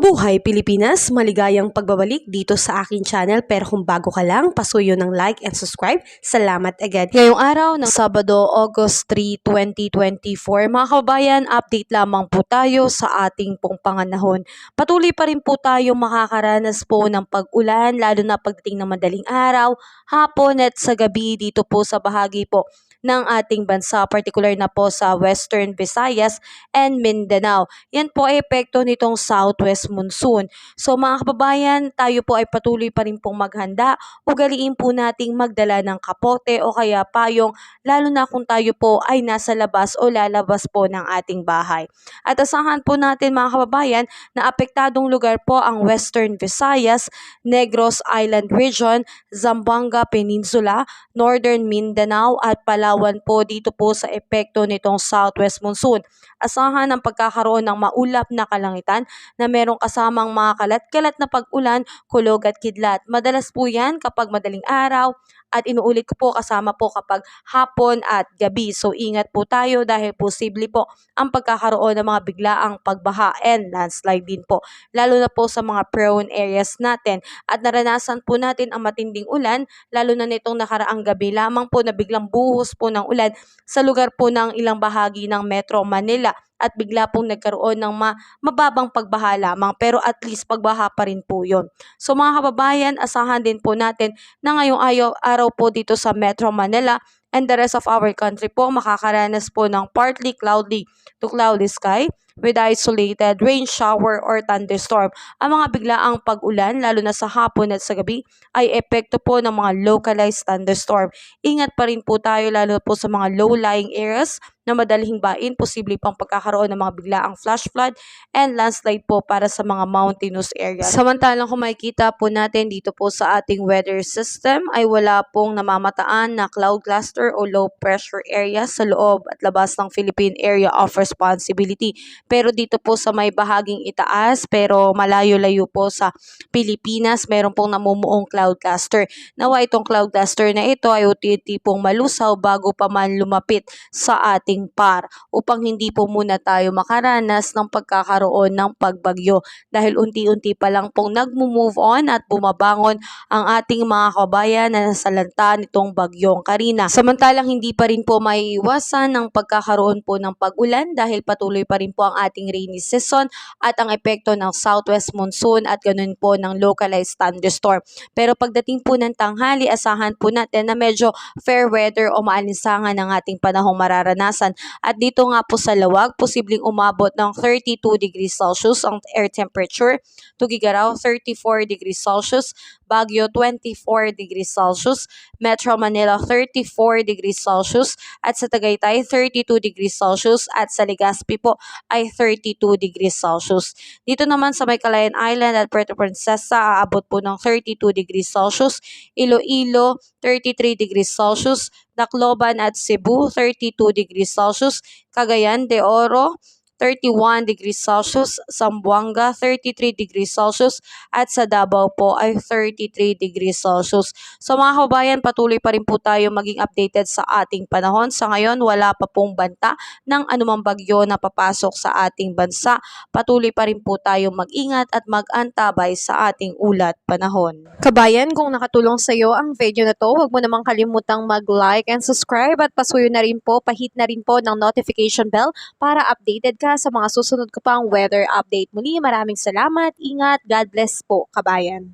Mabuhay Pilipinas! Maligayang pagbabalik dito sa aking channel, pero kung bago ka lang, pasuyo ng like and subscribe. Salamat agad. Ngayong araw ng Sabado, August 3, 2024, mga kababayan, update lamang po tayo sa ating pong panganahon. Patuloy pa rin po tayo makakaranas po ng pag-ulan, lalo na pagdating ng madaling araw, hapon at sa gabi dito po sa bahagi po ng ating bansa, particular na po sa Western Visayas and Mindanao. Yan po ay epekto nitong southwest monsoon. So mga kababayan, tayo po ay patuloy pa rin pong maghanda. Ugaliin po nating magdala ng kapote o kaya payong, lalo na kung tayo po ay nasa labas o lalabas po ng ating bahay. At asahan po natin mga kababayan na apektadong lugar po ang Western Visayas, Negros Island Region, Zamboanga Peninsula, Northern Mindanao at Palawan po dito po sa epekto nitong southwest monsoon. Asahan ang pagkakaroon ng maulap na kalangitan na merong kasamang mga kalat-kalat na pag-ulan, kulog at kidlat. Madalas po yan kapag madaling araw at inuulit ko po kasama po kapag hapon at gabi. So ingat po tayo dahil posible po ang pagkakaroon ng mga biglaang pagbaha and landslide din po. Lalo na po sa mga prone areas natin. At naranasan po natin ang matinding ulan, lalo na nitong nakaraang gabi lamang po na biglang buhos po ng ulan sa lugar po ng ilang bahagi ng Metro Manila. At bigla pong nagkaroon ng mababang pagbaha lamang, pero at least pagbaha pa rin po yun. So mga kababayan, asahan din po natin na ngayong araw po dito sa Metro Manila and the rest of our country po makakaranas po ng partly cloudy to cloudy sky with isolated rain shower or thunderstorm. Ang mga biglaang pag-ulan, lalo na sa hapon at sa gabi, ay epekto po ng mga localized thunderstorm. Ingat pa rin po tayo lalo po sa mga low-lying areas na madaling bain, posible pang pagkakaroon ng mga biglaang flash flood and landslide po para sa mga mountainous areas. Samantalang kung makikita po natin dito po sa ating weather system ay wala pong namamataan na cloud cluster o low pressure area sa loob at labas ng Philippine Area of Responsibility. Pero dito po sa may bahaging itaas pero malayo-layo po sa Pilipinas, meron pong namumuong cloud cluster. Nawa itong cloud cluster na ito ay unti-unti pong malusaw bago pa man lumapit sa ating par upang hindi po muna tayo makaranas ng pagkakaroon ng pagbagyo dahil unti-unti pa lang pong nagmo-move on at bumabangon ang ating mga kabayan na nasalanta nitong bagyong Karina. Samantalang hindi pa rin po maiiwasan ang pagkakaroon po ng pag-ulan dahil patuloy pa rin po ang ating rainy season at ang epekto ng southwest monsoon at ganun po ng localized thunderstorm. Pero pagdating po ng tanghali, asahan po natin na medyo fair weather o maalinsangan ang ating panahong mararanasan. At dito nga po sa Lawag, posibleng umabot ng 32 degrees Celsius ang air temperature. Tugigaraw, 34 degrees Celsius. Baguio, 24 degrees Celsius. Metro Manila, 34 degrees Celsius. At sa Tagaytay, 32 degrees Celsius. At sa Legazpi po ay 32 degrees Celsius. Dito naman sa may Calayan Island at Puerto Princesa, aabot po ng 32 degrees Celsius. Iloilo, 33 degrees Celsius. Tacloban at Cebu, 32 degrees Celsius. Cagayan de Oro, 31 degrees Celsius, Zamboanga 33 degrees Celsius at sa Davao po ay 33 degrees Celsius. So mga kababayan, patuloy pa rin po tayo maging updated sa ating panahon. Sa ngayon, wala pa pong banta ng anumang bagyo na papasok sa ating bansa. Patuloy pa rin po tayo mag-ingat at mag-antabay sa ating ulat panahon. Kabayan, kung nakatulong sa iyo ang video na to, huwag mo namang kalimutang mag-like and subscribe at pasuyo na rin po, pahit na rin po ng notification bell para updated ka sa mga susunod ko pang weather update. Muli, maraming salamat, ingat, God bless po, kabayan.